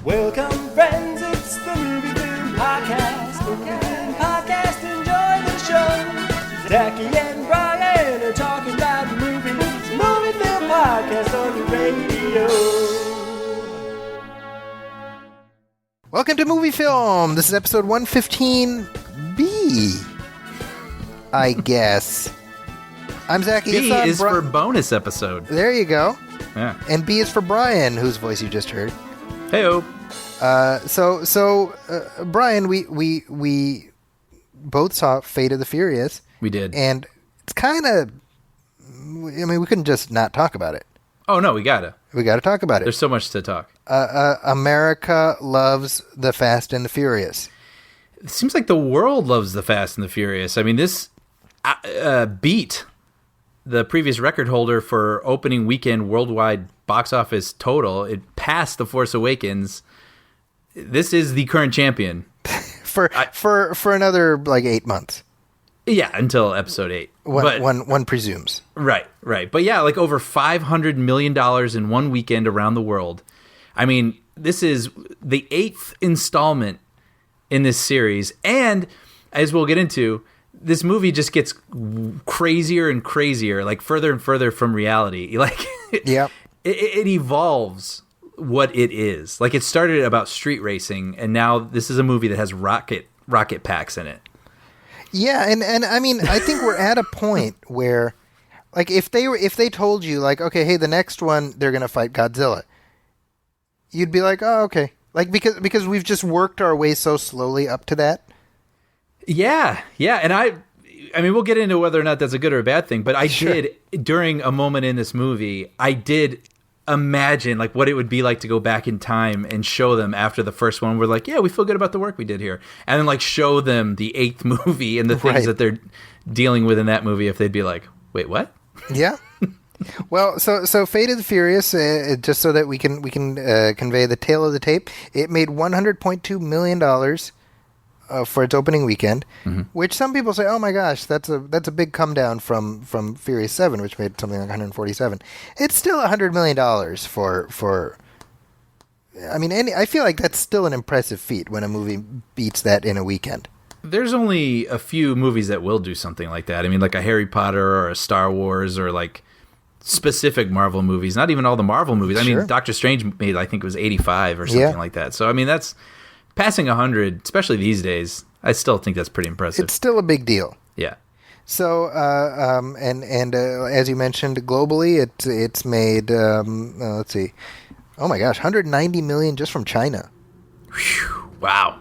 Welcome, friends, it's the MovieFilm Podcast. The MovieFilm Podcast, enjoy the show. Zachy and Brian are talking about movies. MovieFilm Podcast on the radio. Welcome to Movie Film. This is episode 115B, I guess. I'm Zachy. B is for bonus episode. There you go. Yeah. And B is for Brian, whose voice you just heard. Heyo. So, Brian, we both saw Fate of the Furious. We did. And it's kind of, I mean, we couldn't just not talk about it. Oh, no, we gotta. We gotta talk about it. There's so much to talk. America loves the Fast and the Furious. It seems like the world loves the Fast and the Furious. I mean, this beat the previous record holder for opening weekend worldwide box office total. It passed The Force Awakens. This is the current champion. for another, like, 8 months. Yeah, until episode 8. One presumes. Right. But yeah, like over $500 million in one weekend around the world. I mean, this is the 8th installment in this series. And as we'll get into, this movie just gets crazier and crazier, like further and further from reality. Like, yep. It evolves what it is. Like, it started about street racing, and now this is a movie that has rocket packs in it. Yeah, and I mean, I think we're at a point where, like, if they told you, like, okay, hey, the next one they're gonna fight Godzilla, you'd be like, oh, okay, like, because we've just worked our way so slowly up to that. Yeah, and I mean, we'll get into whether or not that's a good or a bad thing, but I Sure. did, during a moment in this movie, I did imagine, like, what it would be like to go back in time and show them after the first one. We're like, yeah, we feel good about the work we did here. And then, like, show them the 8th movie and the things Right. that they're dealing with in that movie, if they'd be like, wait, what? Yeah. Well, so Fate of the Furious, just so that we can convey the tale of the tape, it made $100.2 million for its opening weekend, which some people say, oh my gosh, that's a big come down from Furious 7, which made something like 147. It's still $100 million for I mean, I feel like that's still an impressive feat when a movie beats that in a weekend. There's only a few movies that will do something like that. I mean, like a Harry Potter or a Star Wars or, like, specific Marvel movies. Not even all the Marvel movies. I Sure. mean, Doctor Strange made, I think it was 85 or something Yeah. like that. So, I mean, that's passing 100, especially these days. I still think that's pretty impressive. It's still a big deal. Yeah. So, as you mentioned, globally, it's made, let's see, oh my gosh, 190 million just from China. Whew, wow.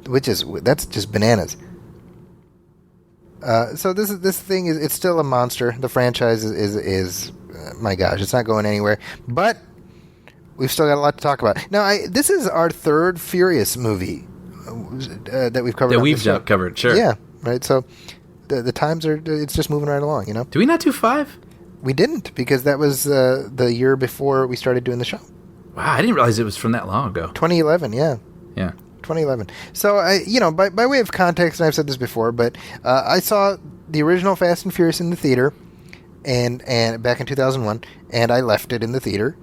That's just bananas. So this thing it's still a monster. The franchise is my gosh, it's not going anywhere. But we've still got a lot to talk about. Now, this is our third Furious movie that we've covered. That on we've this show. covered, sure. Yeah, right. So the times it's just moving right along. You know, Do we not do 5? we didn't because that was the year before we started doing the show. Wow, I didn't realize it was from that long ago. 2011. Yeah. Yeah. 2011. So, by way of context, and I've said this before, but I saw the original Fast and Furious in the theater, and back in 2001, and I left it in the theater.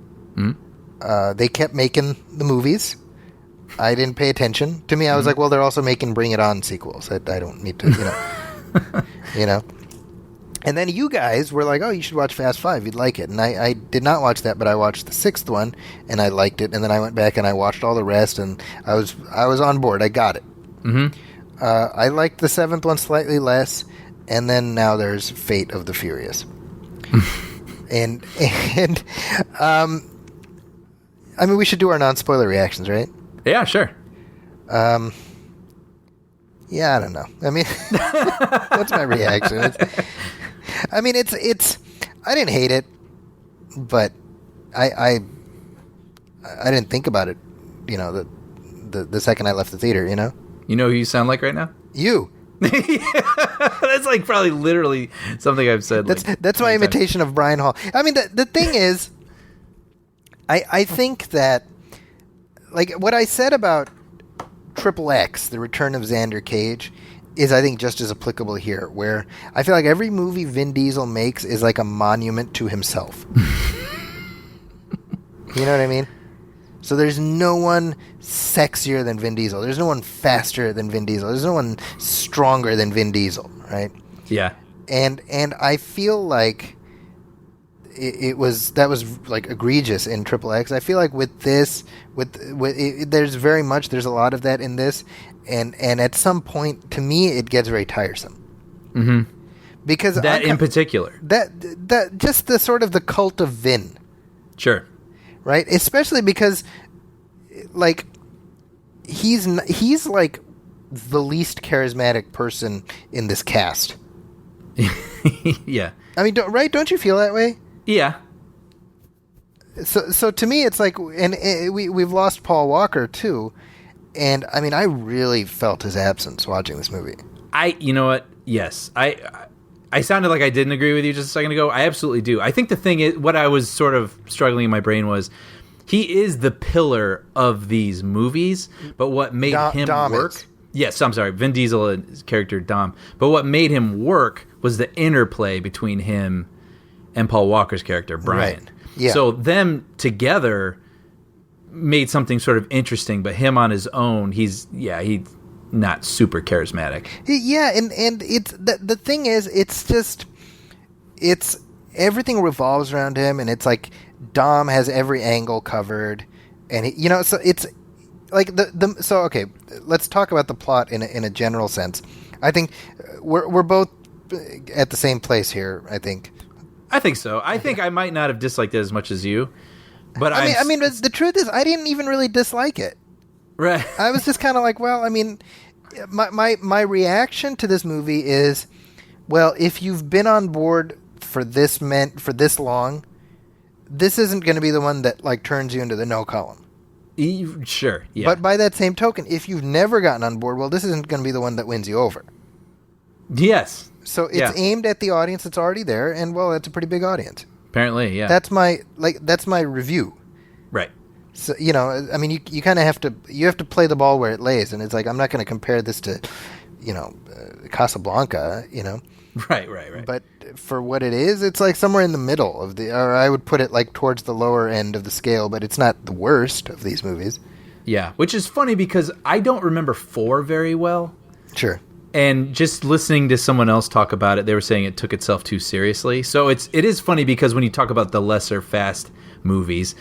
They kept making the movies. I didn't pay attention. To me, I was like, well, they're also making Bring It On sequels. I don't need to, you know. And then you guys were like, oh, you should watch Fast 5. You'd like it. And I did not watch that, but I watched the 6th one, and I liked it. And then I went back and I watched all the rest, and I was on board. I got it. I liked the 7th one slightly less, and then now there's Fate of the Furious. and I mean, we should do our non-spoiler reactions, right? Yeah, sure. Yeah, I don't know. I mean, that's my reaction. It's I didn't hate it, but I didn't think about it, the second I left the theater, you know? You know who you sound like right now? You. That's like probably literally something I've said. That's my imitation of Brian Hall. I mean, the thing is, I think that, like, what I said about Triple X, The Return of Xander Cage, is, I think, just as applicable here, where I feel like every movie Vin Diesel makes is like a monument to himself. You know what I mean? So there's no one sexier than Vin Diesel. There's no one faster than Vin Diesel. There's no one stronger than Vin Diesel, right? Yeah. And I feel like that was like egregious in Triple X. I feel like with this, there's a lot of that in this, and at some point, to me, it gets very tiresome. Mm-hmm. Because that in particular, that just the sort of the cult of Vin, sure, right? Especially because, like, he's like the least charismatic person in this cast. Yeah. I mean, don't you feel that way? Yeah. So to me, it's like, and we've lost Paul Walker too, and I mean, I really felt his absence watching this movie. You know what? Yes, I sounded like I didn't agree with you just a second ago. I absolutely do. I think the thing is, what I was sort of struggling in my brain was, he is the pillar of these movies, but what made him work? Yes, I'm sorry, Vin Diesel and his character Dom. But what made him work was the interplay between him and Paul Walker's character, Brian. Right. Yeah. So them together made something sort of interesting, but him on his own, he's not super charismatic. Yeah, and it's the thing is, it's everything revolves around him, and it's like Dom has every angle covered, and so it's like so okay, let's talk about the plot in a general sense. I think we're both at the same place here. I think so. I think I might not have disliked it as much as you, but I mean, the truth is, I didn't even really dislike it. Right. I was just kind of like, well, I mean, my reaction to this movie is, well, if you've been on board for this long, this isn't going to be the one that like turns you into the no column. Sure, yeah. But by that same token, if you've never gotten on board, well, this isn't going to be the one that wins you over. Yes. So it's aimed at the audience that's already there, and well, that's a pretty big audience. Apparently, yeah. That's my review. Right. So, I mean, you kind of have to play the ball where it lays, and it's like, I'm not going to compare this to, Casablanca, Right. But for what it is, it's like somewhere in the middle or I would put it like towards the lower end of the scale, but it's not the worst of these movies. Yeah, which is funny because I don't remember 4 very well. Sure. And just listening to someone else talk about it, they were saying it took itself too seriously. So it is funny because when you talk about the lesser Fast movies,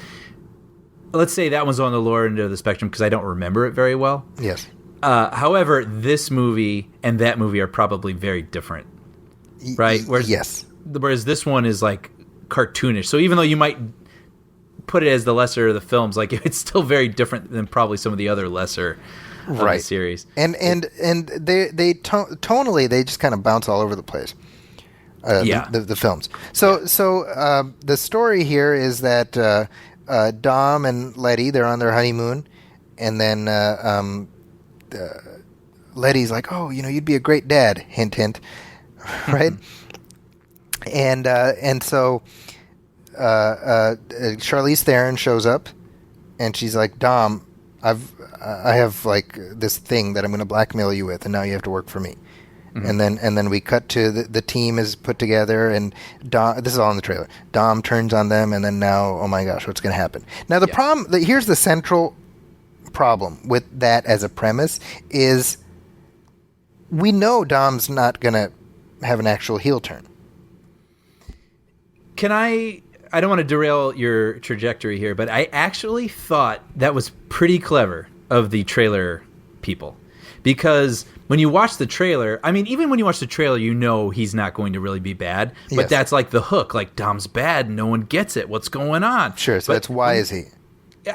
let's say that one's on the lower end of the spectrum because I don't remember it very well. Yes. However, this movie and that movie are probably very different, right? Whereas this one is like cartoonish. So even though you might put it as the lesser of the films, like it's still very different than probably some of the other lesser of the series. And they tonally they just kind of bounce all over the place. The films. So the story here is that Dom and Letty, they're on their honeymoon, and then Letty's like, oh, you'd be a great dad, hint hint, right? and so Charlize Theron shows up, and she's like, Dom, I have like this thing that I'm going to blackmail you with, and now you have to work for me. Mm-hmm. And then we cut to the team is put together, and Dom, this is all in the trailer. Dom turns on them, and then now, oh my gosh, what's going to happen? Now the problem, here's the central problem with that as a premise is we know Dom's not going to have an actual heel turn. I don't want to derail your trajectory here, but I actually thought that was pretty clever of the trailer people. Because when you watch the trailer, I mean, even when you watch the trailer, he's not going to really be bad. But that's like the hook. Like, Dom's bad. No one gets it. What's going on? Sure. So that's why is he?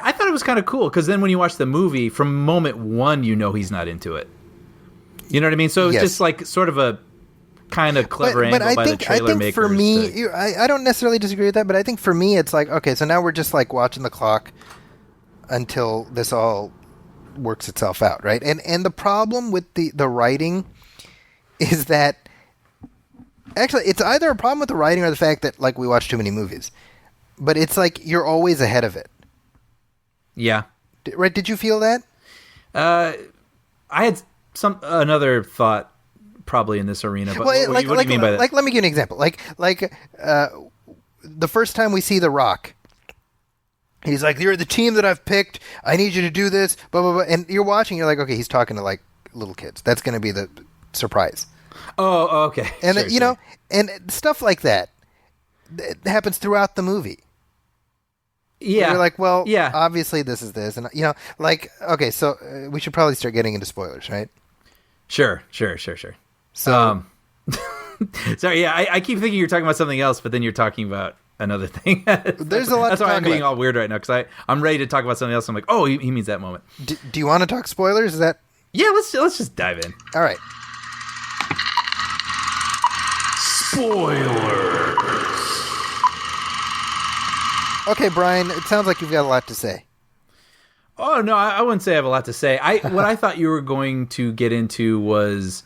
I thought it was kind of cool because then when you watch the movie, from moment one, he's not into it. You know what I mean? So it's just like sort of a kind of clever angle by the trailer makers. For me, I don't necessarily disagree with that, but I think for me, it's like, okay, so now we're just like watching the clock until this all works itself out, right? And the problem with the writing is that actually it's either a problem with the writing or the fact that like we watch too many movies. But it's like you're always ahead of it. Yeah. Right? Did you feel that? I had another thought probably in this arena, but what do you mean by that? Like, let me give you an example. The first time we see The Rock He's like, "You're the team that I've picked. I need you to do this." Blah blah blah. And you're watching. You're like, "Okay, he's talking to like little kids. That's going to be the surprise." Oh, okay. And Sure, you know, and stuff like that it happens throughout the movie. Yeah. You're like, well, yeah. obviously this is this, and you know, like, okay, so we should probably start getting into spoilers, right? Sure. So, Sorry, yeah, I keep thinking you're talking about something else, but then you're talking about another thing. There's a lot. That's to why talk I'm being about. all weird right now because I'm ready to talk about something else. I'm like, oh, he means that moment. Do you want to talk spoilers? Is that Yeah, let's just dive in. all right? Spoiler. Okay, Brian. It sounds like you've got a lot to say. Oh no, I wouldn't say I have a lot to say. What I thought you were going to get into was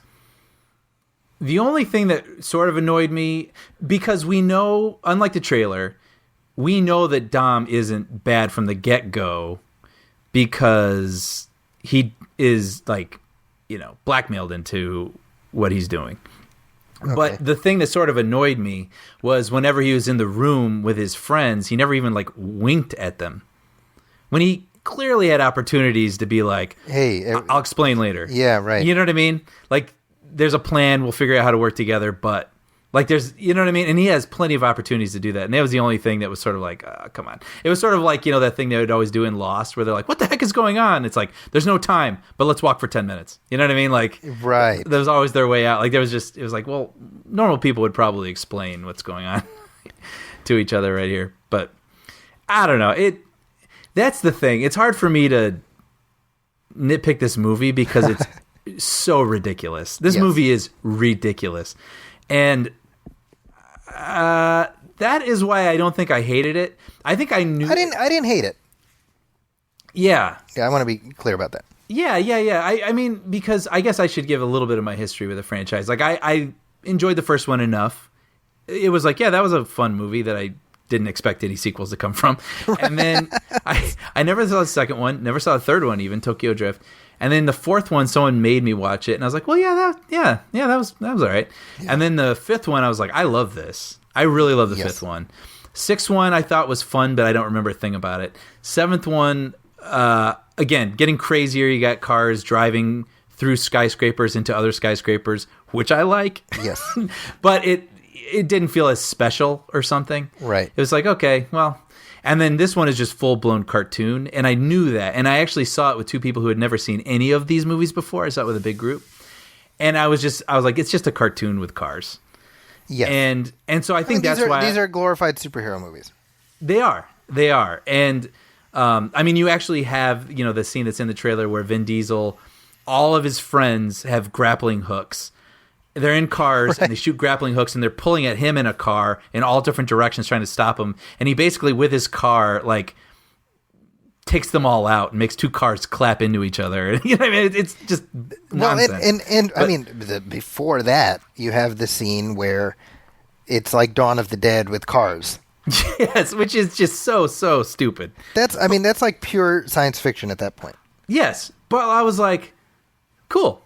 the only thing that sort of annoyed me, because we know, unlike the trailer, we know that Dom isn't bad from the get-go because he is, like, you know, blackmailed into what he's doing. Okay. But the thing that sort of annoyed me was whenever he was in the room with his friends, he never even, like, winked at them. When he clearly had opportunities to be like, Hey, I'll explain later. Yeah, right. You know what I mean? Like, there's a plan, we'll figure out how to work together, but, like, there's, you know what I mean? And he has plenty of opportunities to do that. And that was the only thing that was sort of like, come on. It was sort of like, you know, that thing they would always do in Lost where they're like, what the heck is going on? It's like, there's no time, but let's walk for 10 minutes. You know what I mean? Like, Right. That was always their way out. Like, there was just, it was like, well, normal people would probably explain what's going on to each other right here. But I don't know. That's the thing. It's hard for me to nitpick this movie because it's so ridiculous. This Yes. movie is ridiculous. And that is why I don't think I hated it. I think I knew. I didn't hate it. Yeah. Yeah, I want to be clear about that. Yeah. I mean, because I guess I should give a little bit of my history with the franchise. Like, I enjoyed the first one enough. It was like, yeah, that was a fun movie that I didn't expect any sequels to come from. And then I never saw the second one, never saw the third one, even Tokyo Drift. And then the fourth one, someone made me watch it, and I was like, well, that was all right. Yeah. And then the fifth one, I was like, I love this. I really love the fifth one. Sixth one, I thought was fun, but I don't remember a thing about it. Seventh one, again, getting crazier. You got cars driving through skyscrapers into other skyscrapers, which I like. Yes. But it didn't feel as special or something. Right. It was like, okay, well. And then this one is just full-blown cartoon, and I knew that. And I actually saw it with two people who had never seen any of these movies before. I saw it with a big group. And I was like, it's just a cartoon with cars. Yes. And so I think that's why... These are glorified superhero movies. They are. And, I mean, you actually have, you know, the scene that's in the trailer where Vin Diesel, all of his friends have grappling hooks. They're in cars, and they shoot grappling hooks, and they're pulling at him in a car in all different directions trying to stop him. And he basically, with his car, like, takes them all out and makes two cars clap into each other. You know what I mean? It's just nonsense. But, I mean, before that, you have the scene where it's like Dawn of the Dead with cars. Yes, which is just so stupid. That's like pure science fiction at that point. Yes, but I was like, cool.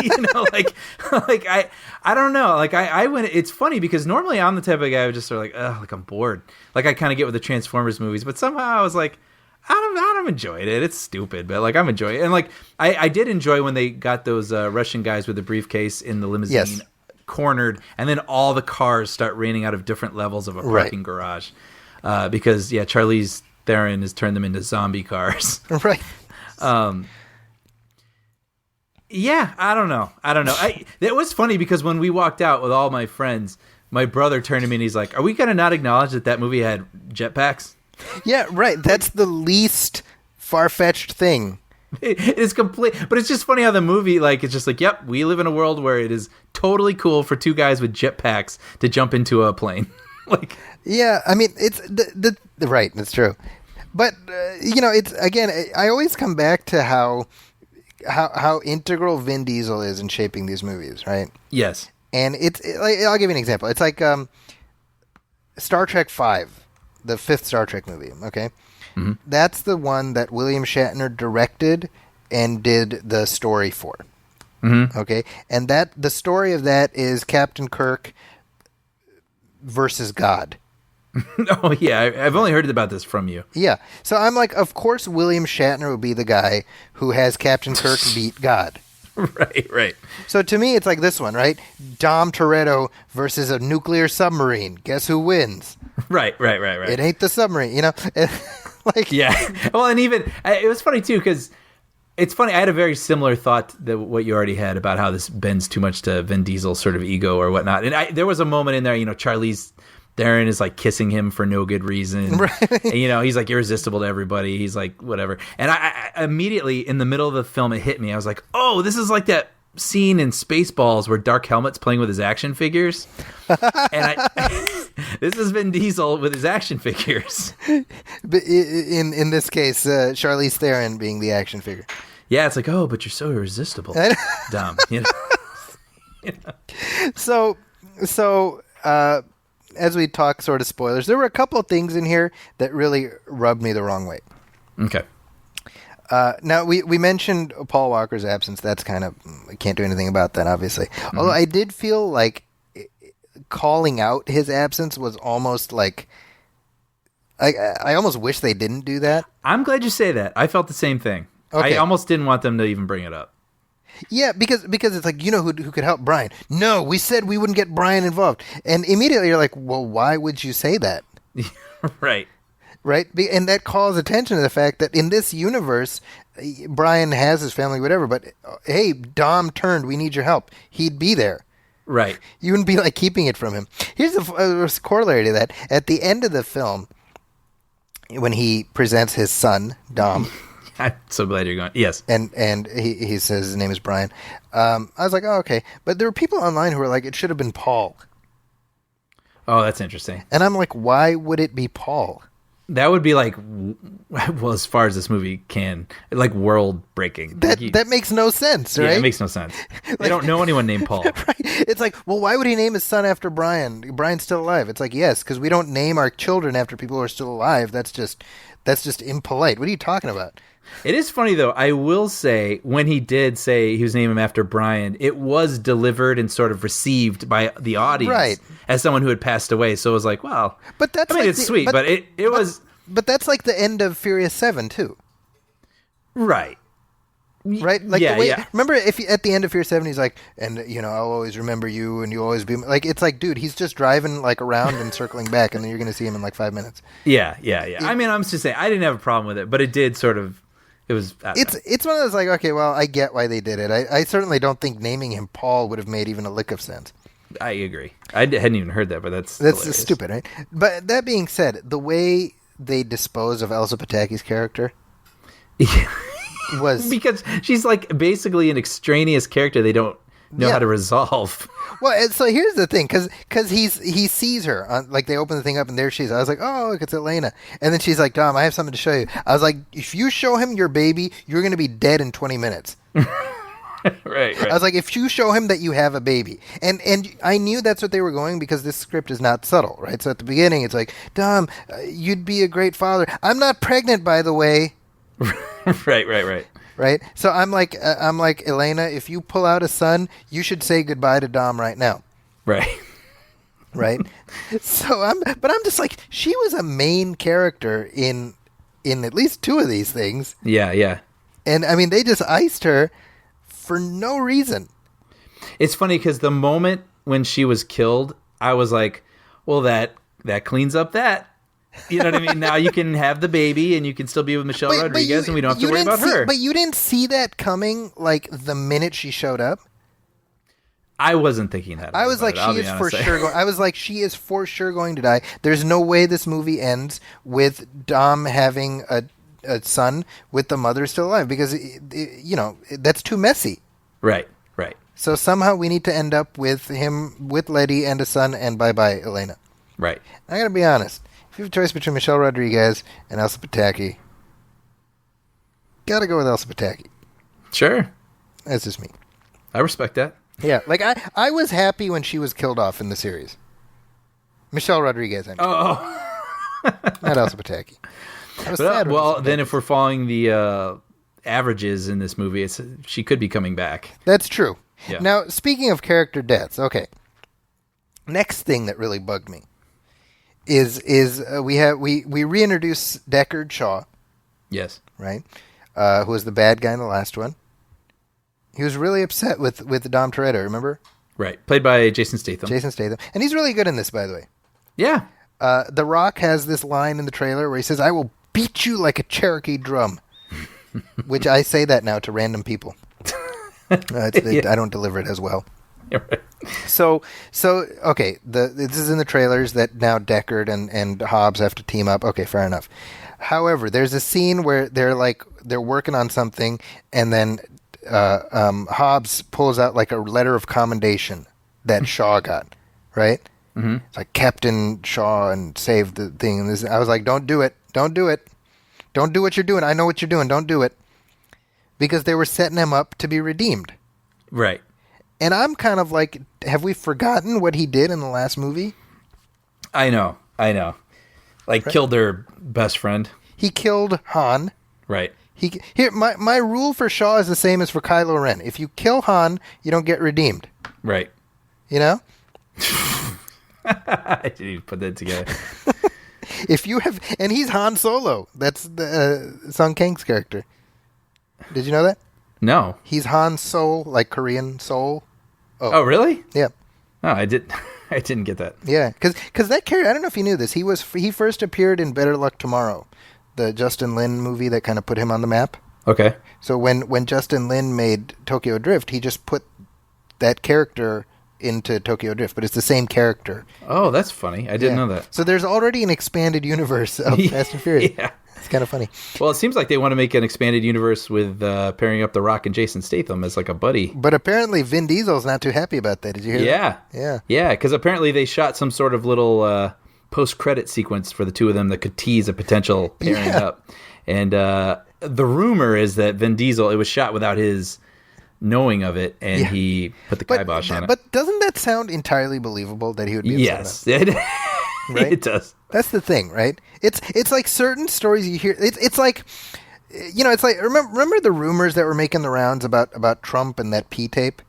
You know, like I don't know. Like I went. It's funny because normally I'm the type of guy who just sort of like, ugh, like I'm bored. Like I kind of get with the Transformers movies, but somehow I was like, I don't enjoy it. It's stupid, but like I'm enjoying it. And like I did enjoy when they got those Russian guys with the briefcase in the limousine cornered, and then all the cars start raining out of different levels of a parking garage, because Charlize Theron has turned them into zombie cars. Right. Yeah, I don't know. It was funny because when we walked out with all my friends, my brother turned to me and he's like, "Are we going to not acknowledge that movie had jetpacks?" Yeah, right. That's the least far-fetched thing. It is complete, but it's just funny how the movie, like, it's just like, yep, we live in a world where it is totally cool for two guys with jetpacks to jump into a plane. Like, yeah, I mean, it's the right. That's true, but you know, it's again. I always come back to how integral Vin Diesel is in shaping these movies, right? Yes. And like, I'll give you an example. It's like Star Trek V, the fifth Star Trek movie, okay? Mm-hmm. That's the one that William Shatner directed and did the story for. Mm-hmm. Okay? And the story of that is Captain Kirk versus God. Oh, yeah. I've only heard about this from you. Yeah. So I'm like, of course William Shatner would be the guy who has Captain Kirk beat God. Right. So to me, it's like this one, right? Dom Toretto versus a nuclear submarine. Guess who wins? Right. It ain't the submarine, you know? Like, Yeah. Well, and even, it was funny, too, because it's funny. I had a very similar thought that what you already had about how this bends too much to Vin Diesel's sort of ego or whatnot. And there was a moment in there, Charlize Theron is like kissing him for no good reason. Right. And, he's like irresistible to everybody. He's like, whatever. And I immediately, in the middle of the film, it hit me. I was like, oh, this is like that scene in Spaceballs where Dark Helmet's playing with his action figures. And this is Vin Diesel with his action figures. But in this case, Charlize Theron being the action figure. Yeah, it's like, oh, but you're so irresistible. Dumb. So, as we talk sort of spoilers, there were a couple of things in here that really rubbed me the wrong way. Okay. Now, we mentioned Paul Walker's absence. That's kind of, I can't do anything about that, obviously. Mm-hmm. Although I did feel like calling out his absence was almost like, I almost wish they didn't do that. I'm glad you say that. I felt the same thing. Okay. I almost didn't want them to even bring it up. Yeah, because it's like, who could help Brian? No, we said we wouldn't get Brian involved. And immediately you're like, well, why would you say that? Right. Right? And that calls attention to the fact that in this universe, Brian has his family, whatever, but hey, Dom turned, we need your help. He'd be there. Right. You wouldn't be like keeping it from him. Here's the corollary to that. At the end of the film, when he presents his son, Dom... I'm so glad you're going. Yes. And he says his name is Brian. I was like, oh, okay. But there were people online who were like, it should have been Paul. Oh, that's interesting. And I'm like, why would it be Paul? That would be like, well, as far as this movie can, like world breaking. That makes no sense, right? Yeah, it makes no sense. They don't know anyone named Paul. Right. It's like, well, why would he name his son after Brian? Brian's still alive. It's like, yes, because we don't name our children after people who are still alive. That's just impolite. What are you talking about? It is funny, though. I will say, when he did say he was naming him after Brian, it was delivered and sort of received by the audience as someone who had passed away. So it was like, well, but that's it's sweet, but it was... But that's like the end of Furious 7, too. Right. Right? Like the way, remember if at the end of Furious 7 he's like, and I'll always remember you and you'll always be like, it's like, dude, he's just driving like around and circling back and then you're going to see him in like 5 minutes. Yeah. I mean, I'm just saying, I didn't have a problem with it, but it did sort of... It was. It's one of those like, okay, well, I get why they did it. I certainly don't think naming him Paul would have made even a lick of sense. I agree. I hadn't even heard that, but that's stupid, right? But that being said, the way they dispose of Elsa Pataki's character was because she's like basically an extraneous character they don't know how to resolve. Well, so here's the thing, because he sees her, like they open the thing up and there she is. I was like, oh, look, it's Elena. And then she's like, Dom, I have something to show you. I was like, if you show him your baby, you're going to be dead in 20 minutes. Right. I was like, if you show him that you have a baby. And I knew that's what they were going because this script is not subtle, right? So at the beginning, it's like, Dom, you'd be a great father. I'm not pregnant, by the way. Right. Right? So I'm like, Elena, if you pull out a son, you should say goodbye to Dom right now. Right. Right? So I'm just like, she was a main character in at least two of these things. Yeah. And I mean, they just iced her for no reason. It's funny because the moment when she was killed, I was like, well, that cleans up that. You know what I mean? Now you can have the baby and you can still be with Michelle Rodriguez and we don't have to worry about her. But you didn't see that coming like the minute she showed up? I wasn't thinking that. I was like, she is for sure going to die. There's no way this movie ends with Dom having a son with the mother still alive because, that's too messy. Right. So somehow we need to end up with him with Letty and a son and bye-bye, Elena. Right. I gotta be honest. If you have a choice between Michelle Rodriguez and Elsa Pataky, gotta go with Elsa Pataky. Sure. That's just me. I respect that. Yeah, like I was happy when she was killed off in the series. Michelle Rodriguez, I mean. Oh. Not Elsa Pataky. I was sad well, then if we're following the averages in this movie, she could be coming back. That's true. Yeah. Now, speaking of character deaths, okay. Next thing that really bugged me is we reintroduce Deckard Shaw, Yes. right? Who was the bad guy in the last one. He was really upset with Dom Toretto, remember? Right. Played by Jason Statham. Jason Statham. And he's really good in this, by the way. Yeah. The Rock has this line in the trailer where he says, "I will beat you like a Cherokee drum," which I say that now to random people. I don't deliver it as well. Right. So okay, this is in the trailers that now Deckard and Hobbs have to team up. Okay, fair enough. However, there's a scene where they're working on something, and then Hobbs pulls out like a letter of commendation that Shaw got, right? Mm-hmm. It's like Captain Shaw and saved the thing. And I was like, don't do it. Don't do it. Don't do what you're doing. I know what you're doing. Don't do it. Because they were setting him up to be redeemed. Right. And I'm kind of like, have we forgotten what he did in the last movie? I know. Like, right. Killed their best friend. He killed Han. Right. My rule for Shaw is the same as for Kylo Ren. If you kill Han, you don't get redeemed. Right. You know? I didn't even put that together. And he's Han Solo. That's the Sung Kang's character. Did you know that? No. He's Han Sol, like Korean Seoul. Oh, really? Yeah. Oh, I didn't get that. Yeah, because that character, I don't know if you knew this, he first appeared in Better Luck Tomorrow, the Justin Lin movie that kind of put him on the map. Okay. So when Justin Lin made Tokyo Drift, he just put that character into Tokyo Drift, but it's the same character. Oh, that's funny. I didn't know that. So there's already an expanded universe of Fast and Furious. Yeah. It's kind of funny. Well, it seems like they want to make an expanded universe with pairing up The Rock and Jason Statham as like a buddy. But apparently Vin Diesel's not too happy about that. Did you hear that? Yeah. Yeah, because apparently they shot some sort of little post-credit sequence for the two of them that could tease a potential pairing up. And the rumor is that Vin Diesel, it was shot without his knowing of it, and he put the kibosh on it. But doesn't that sound entirely believable that he would be upset about? Yes, right? It does. That's the thing, right? It's like certain stories you hear. It's like, it's like remember the rumors that were making the rounds about Trump and that P tape.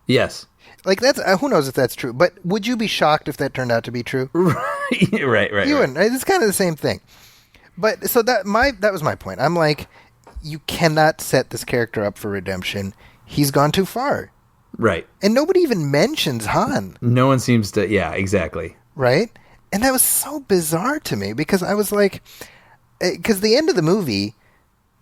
Yes. Like that's who knows if that's true, but would you be shocked if that turned out to be true? Right. You wouldn't. Right? It's kind of the same thing. But so that was my point. I'm like, you cannot set this character up for redemption. He's gone too far. Right. And nobody even mentions Han. No one seems to. Yeah, exactly. Right. And that was so bizarre to me because I was like, because the end of the movie,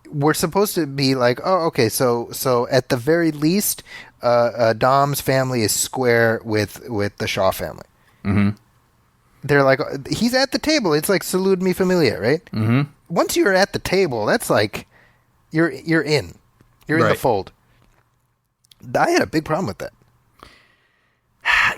we're supposed to be like, oh, okay, so at the very least, Dom's family is square with the Shaw family. Mm-hmm. They're like, he's at the table. It's like salud mi familia, right? Mm-hmm. Once you're at the table, that's like, you're in. You're in the fold. I had a big problem with that. I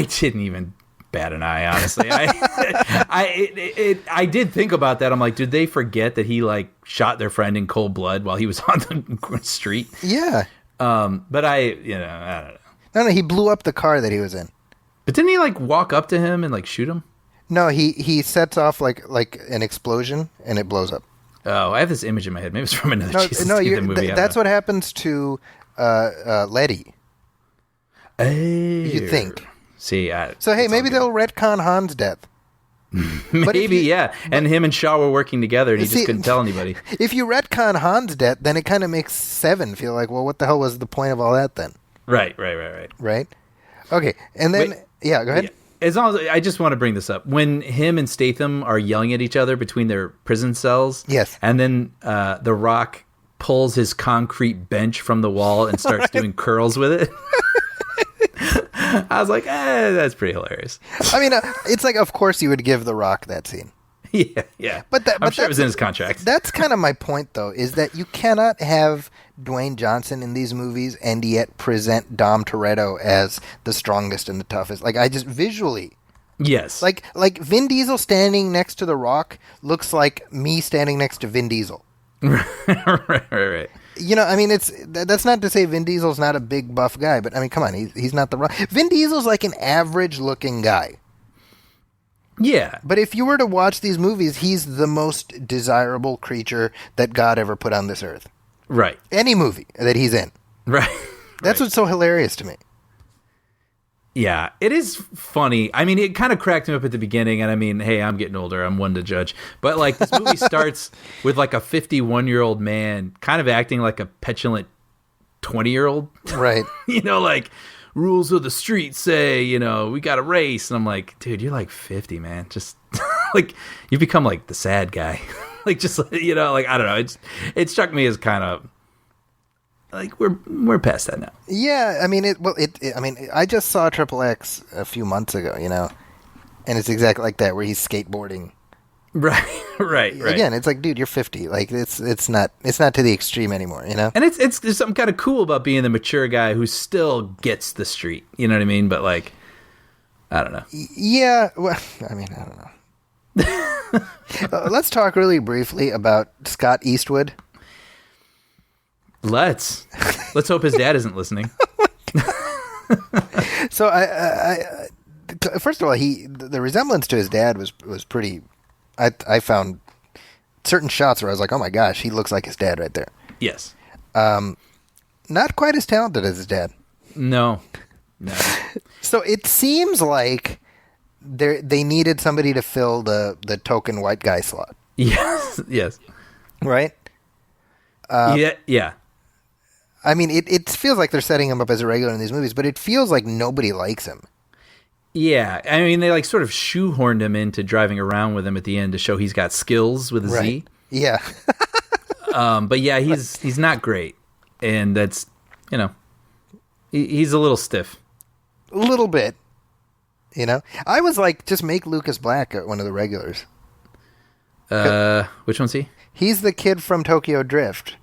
didn't even bat an eye, honestly. I did think about that. I'm like, did they forget that he like shot their friend in cold blood while he was on the street? Yeah. But I don't know. No, he blew up the car that he was in. But didn't he like walk up to him and like shoot him? No, he sets off like an explosion and it blows up. Oh, I have this image in my head. Maybe it's from another Jason Statham movie. That's what happens to Letty. Oh. You think? See, so hey, maybe they'll retcon Han's death. Maybe, yeah. And him and Shaw were working together, and he just couldn't tell anybody. If you retcon Han's death, then it kind of makes 7 feel like, well, what the hell was the point of all that then? Right. Right? Okay, and then, yeah, go ahead. Yeah. As long as I just want to bring this up, when him and Statham are yelling at each other between their prison cells, yes, and then The Rock pulls his concrete bench from the wall and starts doing curls with it. I was like, that's pretty hilarious. I mean, it's like, of course you would give The Rock that scene. Yeah. But I'm sure it was in his contract. That's kind of my point, though, is that you cannot have Dwayne Johnson in these movies and yet present Dom Toretto as the strongest and the toughest. Like, I just visually... Yes. Like Vin Diesel standing next to The Rock looks like me standing next to Vin Diesel. Right. I mean, that's not to say Vin Diesel's not a big buff guy, but I mean, come on, he's not The Rock. Vin Diesel's like an average-looking guy. Yeah. But if you were to watch these movies, he's the most desirable creature that God ever put on this earth. Right. Any movie that he's in. Right. That's what's so hilarious to me. Yeah, it is funny. I mean, it kind of cracked me up at the beginning, and I mean, hey, I'm getting older. I'm one to judge. But, like, this movie starts with, like, a 51-year-old man kind of acting like a petulant 20-year-old. Right. You know, like, rules of the street say, you know, we got to race. And I'm like, dude, you're like 50, man. Just, like, you become, like, the sad guy. Like, just, you know, like, I don't know. It struck me as kind of, like, we're past that now. Yeah, I mean, I just saw Triple X a few months ago, you know, and it's exactly like that, where he's skateboarding. Right. Again, it's like, dude, you're 50. Like, it's not to the extreme anymore, you know. And there's something kind of cool about being the mature guy who still gets the street. You know what I mean? But, like, I don't know. Yeah, well, I mean, I don't know. Let's talk really briefly about Scott Eastwood. Let's hope his dad isn't listening. So I first of all, the resemblance to his dad was pretty. I found certain shots where I was like, oh my gosh, he looks like his dad right there. Yes. Not quite as talented as his dad. No. So it seems like they needed somebody to fill the token white guy slot. Yes. Right? Yeah. I mean, it feels like they're setting him up as a regular in these movies, but it feels like nobody likes him. Yeah, I mean, they like sort of shoehorned him into driving around with him at the end to show he's got skills with a right. Z. Yeah. But yeah, he's not great, and that's, you know, he's a little stiff. A little bit. You know, I was like, just make Lucas Black one of the regulars. Which one's he? He's the kid from Tokyo Drift.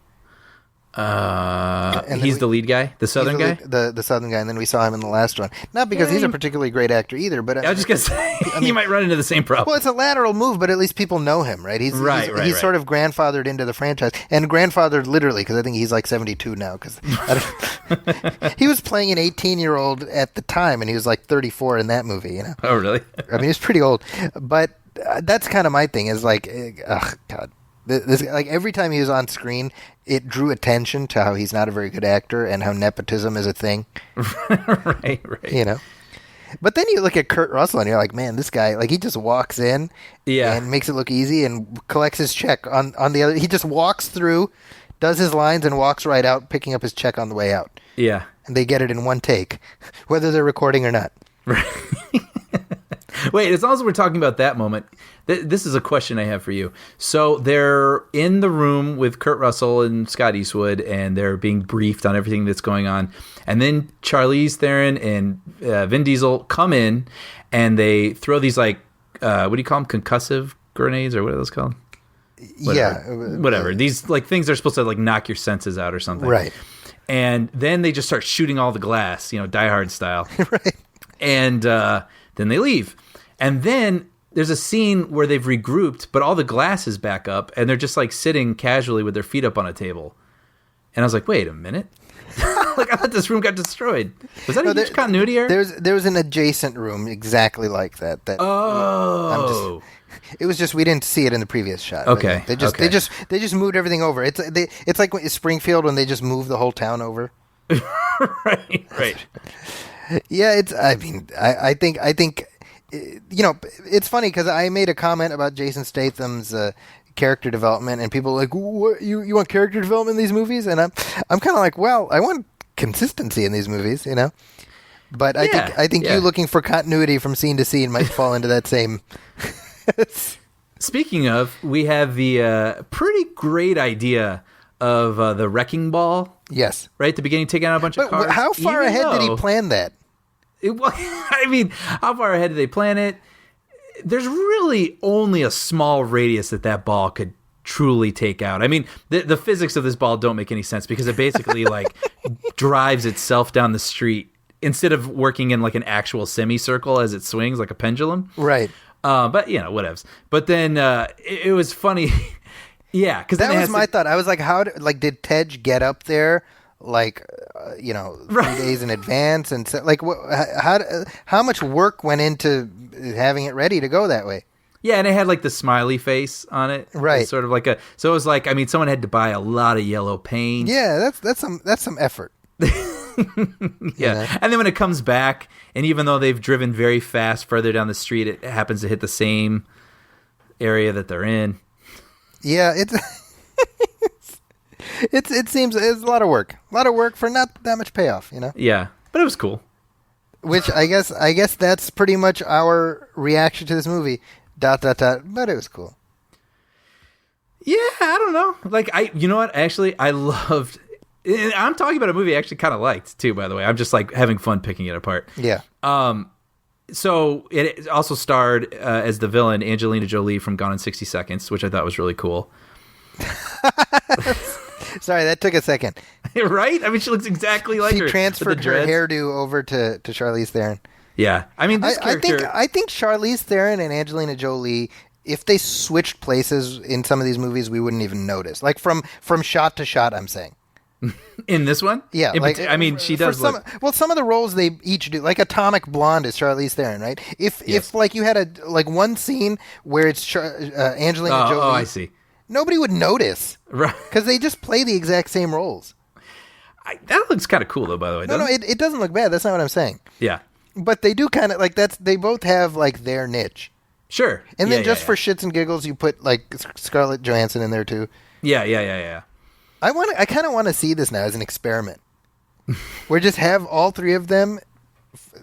And he's the lead guy, the southern guy, the southern guy, and then we saw him in the last one. Not because he's a particularly great actor either, but I was just gonna say he might run into the same problem. Well, it's a lateral move, but at least people know him, right? He's sort of grandfathered into the franchise, and grandfathered literally, because I think he's like 72 now. Because he was playing an 18-year-old at the time, and he was like 34 in that movie. You know? Oh, really? I mean, he's pretty old, but that's kind of my thing. Is like, God. This, like, every time he was on screen, it drew attention to how he's not a very good actor and how nepotism is a thing. Right. You know? But then you look at Kurt Russell and you're like, man, this guy, like, he just walks in and makes it look easy and collects his check on the other. He just walks through, does his lines, and walks right out, picking up his check on the way out. Yeah. And they get it in one take, whether they're recording or not. Right. Wait, as long as we're talking about that moment, this is a question I have for you. So they're in the room with Kurt Russell and Scott Eastwood, and they're being briefed on everything that's going on. And then Charlize Theron and Vin Diesel come in, and they throw these, like, what do you call them? Concussive grenades, or what are those called? Whatever. These, like, things that are supposed to, like, knock your senses out or something. Right. And then they just start shooting all the glass, you know, Die Hard style. Right. And then they leave. And then there's a scene where they've regrouped, but all the glass is back up, and they're just, like, sitting casually with their feet up on a table. And I was like, wait a minute. Like, I thought this room got destroyed. Was that a huge continuity error? There was an adjacent room exactly like that. It was just we didn't see it in the previous shot. Okay. They just moved everything over. It's like Springfield when they just moved the whole town over. Right. Yeah, I think you know, it's funny because I made a comment about Jason Statham's character development, and people are like, what, you want character development in these movies? And I'm kind of like, well, I want consistency in these movies, you know. But I think you looking for continuity from scene to scene might fall into that same. Speaking of, we have the pretty great idea of the wrecking ball. Yes, right at the beginning, taking out a bunch of cars. How far ahead did he plan that? I mean, how far ahead did they plan it? There's really only a small radius that ball could truly take out. I mean, the physics of this ball don't make any sense because it basically like drives itself down the street instead of working in like an actual semicircle as it swings like a pendulum. Right. But you know, whatevs. But then it was funny. Yeah, because that was my thought. I was like, did Tej get up there? Like, 3 days in advance, and so, like, how much work went into having it ready to go that way? Yeah, and it had like the smiley face on it, right? It's sort of like so it was like, I mean, someone had to buy a lot of yellow paint. Yeah, that's some effort. Yeah. And then when it comes back, and even though they've driven very fast further down the street, it happens to hit the same area that they're in. Yeah, it seems it's a lot of work. A lot of work for not that much payoff, you know? Yeah. But it was cool. Which I guess that's pretty much our reaction to this movie. ... But it was cool. Yeah, I don't know. Like, you know what? Actually, I loved. I'm talking about a movie I actually kind of liked too. By the way, I'm just like having fun picking it apart. Yeah. So it also starred as the villain Angelina Jolie from Gone in 60 Seconds, which I thought was really cool. Sorry, that took a second. Right? I mean, she looks exactly like her. She transferred her hairdo over to Charlize Theron. Yeah, I mean, this character. I think Charlize Theron and Angelina Jolie, if they switched places in some of these movies, we wouldn't even notice. Like from shot to shot, I'm saying. In this one? Yeah. I mean, she does some of the roles they each do, like Atomic Blonde is Charlize Theron, right? If like you had one scene where it's Angelina Jolie. Oh, I see. Nobody would notice. Right. Because they just play the exact same roles. That looks kind of cool, though, by the way. No, it doesn't look bad. That's not what I'm saying. Yeah. But they do kind of, like, they both have, like, their niche. Sure. And then for shits and giggles, you put, like, Scarlett Johansson in there, too. Yeah. I kind of want to see this now as an experiment. Where just have all three of them,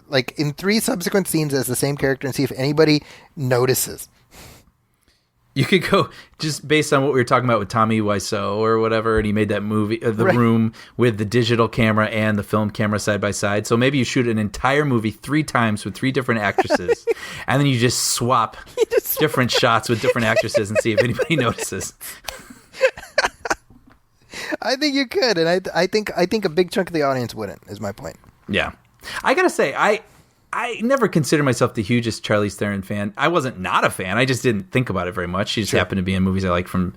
like, in 3 subsequent scenes as the same character and see if anybody notices. You could go just based on what we were talking about with Tommy Wiseau or whatever, and he made that movie, The Room, with the digital camera and the film camera side by side. So maybe you shoot an entire movie 3 times with 3 different actresses, and then you just swap different shots with different actresses and see if anybody notices. I think you could, and I think a big chunk of the audience wouldn't. Is my point. Yeah, I gotta say, I never considered myself the hugest Charlize Theron fan. I wasn't not a fan. I just didn't think about it very much. She just happened to be in movies I like from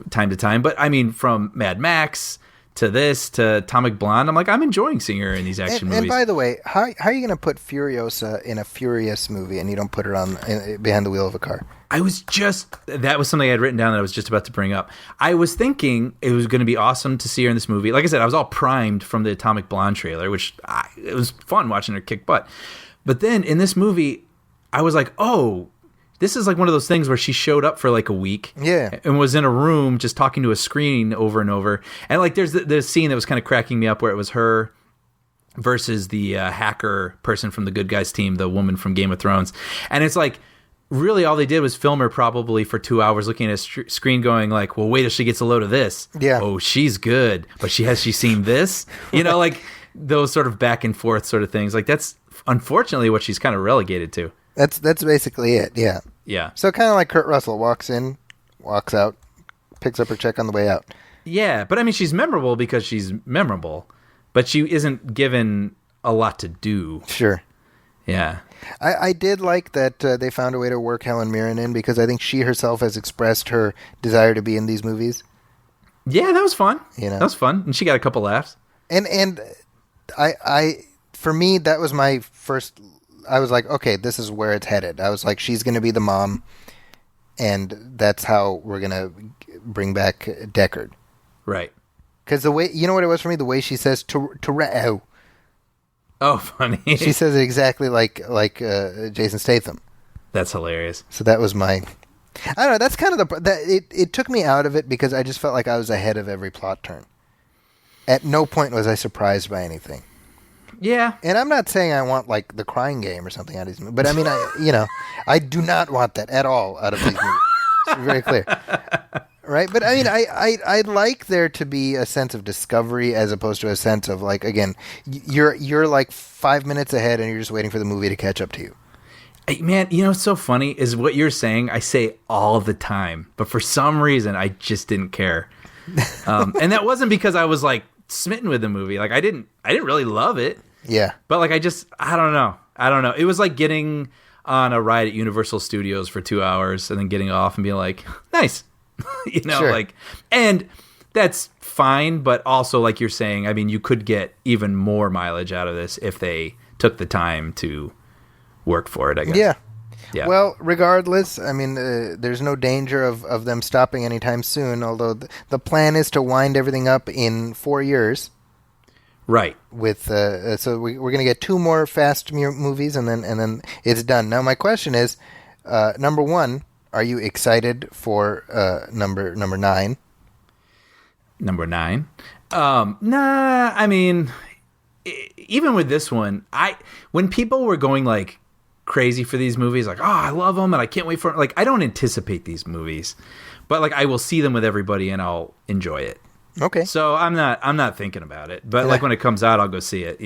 time to time. But I mean, from Mad Max to this to Atomic Blonde, I'm like, I'm enjoying seeing her in these action movies. And by the way, how are you going to put Furiosa in a Furious movie and you don't put her on behind the wheel of a car? That was something I had written down that I was just about to bring up. I was thinking it was going to be awesome to see her in this movie. Like I said, I was all primed from the Atomic Blonde trailer, which it was fun watching her kick butt. But then in this movie, I was like, oh, this is like one of those things where she showed up for like a week. Yeah. And was in a room just talking to a screen over and over. And like there's the scene that was kind of cracking me up where it was her versus the hacker person from the Good Guys team, the woman from Game of Thrones. And it's like, really all they did was film her probably for 2 hours looking at a screen going like, well, wait till she gets a load of this. Yeah. Oh, she's good. But has she seen this? You know, like those sort of back and forth sort of things. Like that's unfortunately what she's kind of relegated to. That's basically it. Yeah. Yeah. So kind of like Kurt Russell walks in, walks out, picks up her check on the way out. Yeah. But I mean, she's memorable because she's memorable, but she isn't given a lot to do. Sure. Yeah. I did like that they found a way to work Helen Mirren in because I think she herself has expressed her desire to be in these movies. Yeah, that was fun. You know? That was fun. And she got a couple laughs. And I for me, that was my first... I was like, okay, this is where it's headed. I was like, she's going to be the mom, and that's how we're going to bring back Deckard. Right. Because the way... You know what it was for me? The way she says, to Oh, funny. She says it exactly like Jason Statham. That's hilarious. So that was my... I don't know. That's kind of it took me out of it because I just felt like I was ahead of every plot turn. At no point was I surprised by anything. Yeah. And I'm not saying I want like the Crying Game or something out of these movies, but I mean, I do not want that at all out of these movies. It's very clear. Right? But I mean, I'd like there to be a sense of discovery as opposed to a sense of like, again, you're like 5 minutes ahead and you're just waiting for the movie to catch up to you. Man, you know what's so funny is what you're saying, I say all the time, but for some reason I just didn't care. And that wasn't because I was like smitten with the movie. Like I didn't really love it. Yeah. But like I don't know. It was like getting on a ride at Universal Studios for 2 hours and then getting off and being like, nice. You know, sure. Like, and that's fine, but also like you're saying, I mean, you could get even more mileage out of this if they took the time to work for it, I guess. Yeah. Well, regardless, I mean, there's no danger of them stopping anytime soon, although the plan is to wind everything up in 4 years. Right. With so we're gonna get 2 more Fast movies, and then it's done. Now my question is, number 1, are you excited for number 9? Number 9. Nah, I mean, even with this one, when people were going like crazy for these movies, like, oh, I love them and I can't wait for it. Like, I don't anticipate these movies, but like I will see them with everybody and I'll enjoy it. Okay. So I'm not thinking about it, but like when it comes out, I'll go see it.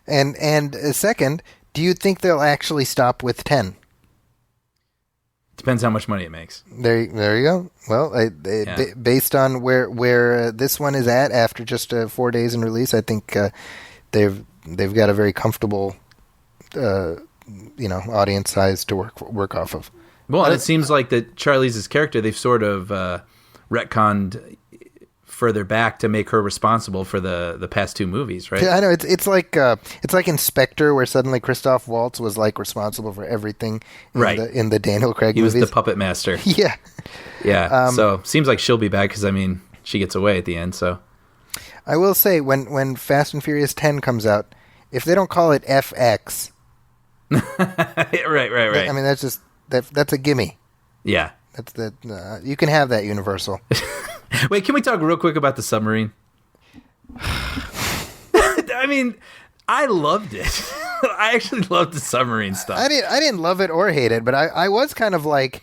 And second, do you think they'll actually stop with 10? Depends how much money it makes. There you go. Well, based on where this one is at after just 4 days in release, I think they've got a very comfortable audience size to work off of. Well, and it seems like that Charlize's character, they've sort of retconned further back to make her responsible for the past 2 movies, right? Yeah, I know it's like Inspector, where suddenly Christoph Waltz was like responsible for everything in the Daniel Craig movies. He was the puppet master. Yeah. Yeah. So seems like she'll be back because, I mean, she gets away at the end. So I will say, when Fast and Furious 10 comes out, if they don't call it FX, right. I mean, that's a gimme. Yeah. That's you can have that, Universal. Wait, can we talk real quick about the submarine? I mean, I loved it. I actually loved the submarine stuff. I didn't love it or hate it, but I was kind of like,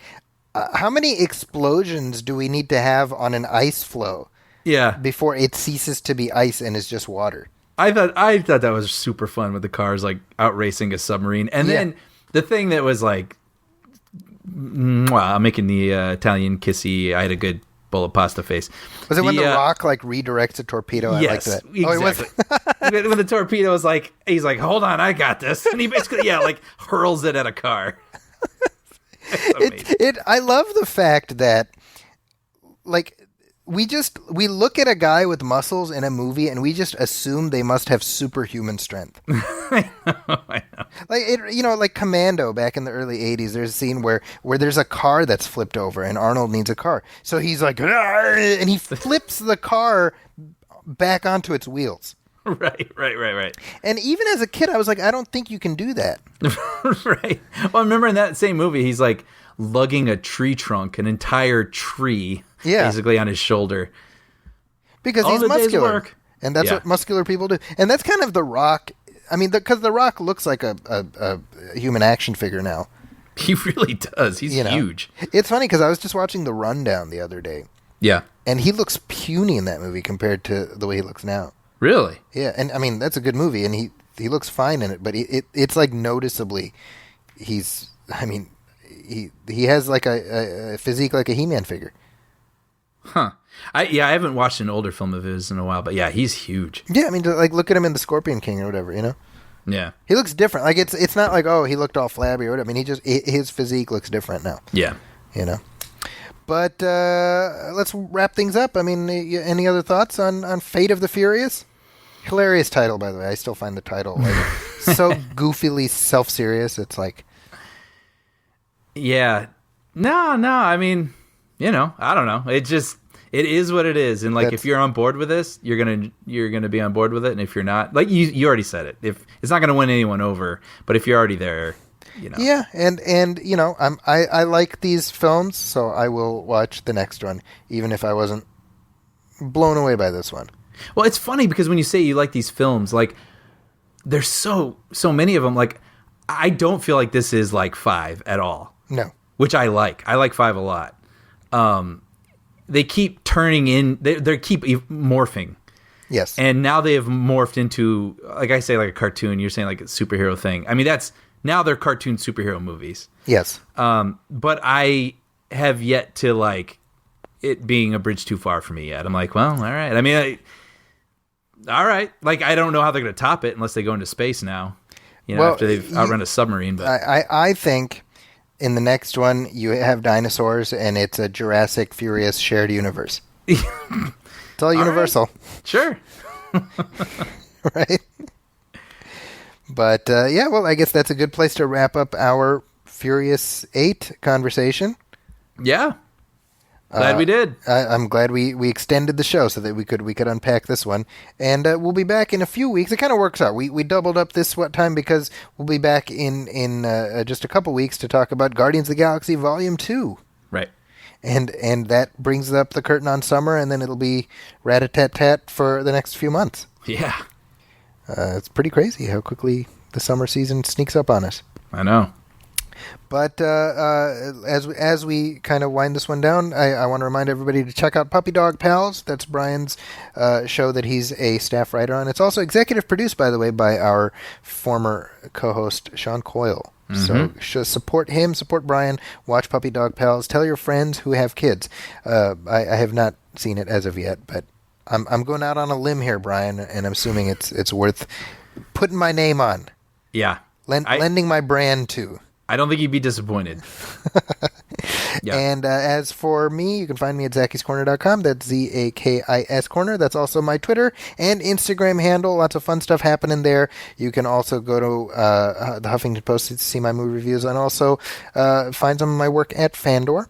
how many explosions do we need to have on an ice floe? Yeah. Before it ceases to be ice and is just water. I thought that was super fun with the cars like out racing a submarine, and then the thing that was like, I'm making the Italian kissy. I had a good bowl of pasta face. Was it when The Rock like redirects a torpedo? Yes, I like that. Exactly. When the torpedo was like, he's like, hold on, I got this, and he basically like hurls it at a car. I love the fact that like we look at a guy with muscles in a movie and we just assume they must have superhuman strength. I know. Like like Commando back in the early 80s, there's a scene where there's a car that's flipped over and Arnold needs a car. So he's like, and he flips the car back onto its wheels. Right. And even as a kid, I was like, I don't think you can do that. Right. Well, I remember in that same movie, he's like lugging a tree trunk, an entire tree, basically on his shoulder. Because he's muscular. And that's what muscular people do. And that's kind of The Rock. I mean, because The Rock looks like a human action figure now. He really does. He's huge. It's funny because I was just watching The Rundown the other day. Yeah. And he looks puny in that movie compared to the way he looks now. Really? Yeah, and I mean, that's a good movie, and he looks fine in it, but it's like noticeably, he has like a physique like a He-Man figure. Huh. I haven't watched an older film of his in a while, but yeah, he's huge. Yeah, I mean, like look at him in The Scorpion King or whatever, Yeah. He looks different. Like it's not like, oh, he looked all flabby or whatever. I mean, his physique looks different now. Yeah. But let's wrap things up. I mean, any other thoughts on Fate of the Furious? Hilarious title, by the way. I still find the title like so goofily self-serious. It's like, yeah, no. I mean, I don't know. It is what it is. And like, if you're on board with this, you're gonna be on board with it. And if you're not, like you already said it. If it's not gonna win anyone over, but if you're already there, Yeah, and I like these films, so I will watch the next one, even if I wasn't blown away by this one. Well, it's funny because when you say you like these films, like there's so many of them. Like I don't feel like this is like 5 at all. No, which I like. I like 5 a lot. They keep turning in. They keep morphing. Yes, and now they have morphed into, like I say, like a cartoon. You're saying like a superhero thing. I mean, now they're cartoon superhero movies. Yes. But I have yet to like it being a bridge too far for me yet. I'm like, well, all right. I mean, all right. Like, I don't know how they're going to top it unless they go into space now, after they've outrun a submarine. But I think in the next one you have dinosaurs and it's a Jurassic Furious shared universe. It's all Universal. Right. Sure. Right? But, well, I guess that's a good place to wrap up our Furious 8 conversation. Yeah. Glad we did. I'm glad we extended the show so that we could unpack this one, and we'll be back in a few weeks. It kind of works out. We doubled up this time because we'll be back in just a couple weeks to talk about Guardians of the Galaxy Volume 2. Right. And that brings up the curtain on summer, and then it'll be rat-a-tat-tat for the next few months. Yeah. It's pretty crazy how quickly the summer season sneaks up on us. I know. But as we kind of wind this one down, I want to remind everybody to check out Puppy Dog Pals. That's Brian's show that he's a staff writer on. It's also executive produced, by the way, by our former co-host, Sean Coyle. Mm-hmm. So support him, support Brian, watch Puppy Dog Pals. Tell your friends who have kids. I have not seen it as of yet, but I'm going out on a limb here, Brian, and I'm assuming it's worth putting my name on. Yeah. Lending my brand to. I don't think you'd be disappointed. Yeah. And as for me, you can find me at ZackisCorner.com. That's ZAKIS Corner. That's also my Twitter and Instagram handle. Lots of fun stuff happening there. You can also go to the Huffington Post to see my movie reviews and also find some of my work at Fandor.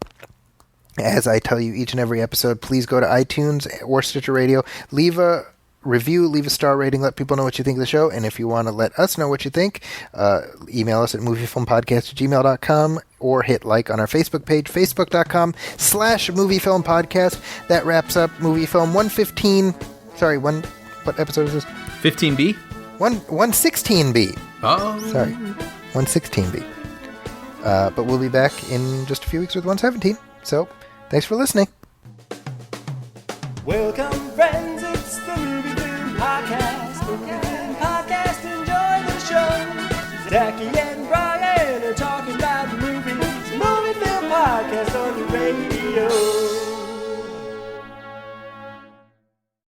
As I tell you each and every episode, please go to iTunes or Stitcher Radio. Leave a review, leave a star rating, let people know what you think of the show, and if you want to let us know what you think, email us at moviefilmpodcast@gmail.com or hit like on our Facebook page, facebook.com/moviefilmpodcast. That wraps up Movie Film 115. Sorry, what episode is this? 15B? 116B. Oh. Sorry, 116B. But we'll be back in just a few weeks with 117. So, thanks for listening. Welcome, friends, it's the MovieFilm Podcast. Enjoy the show. Zachy and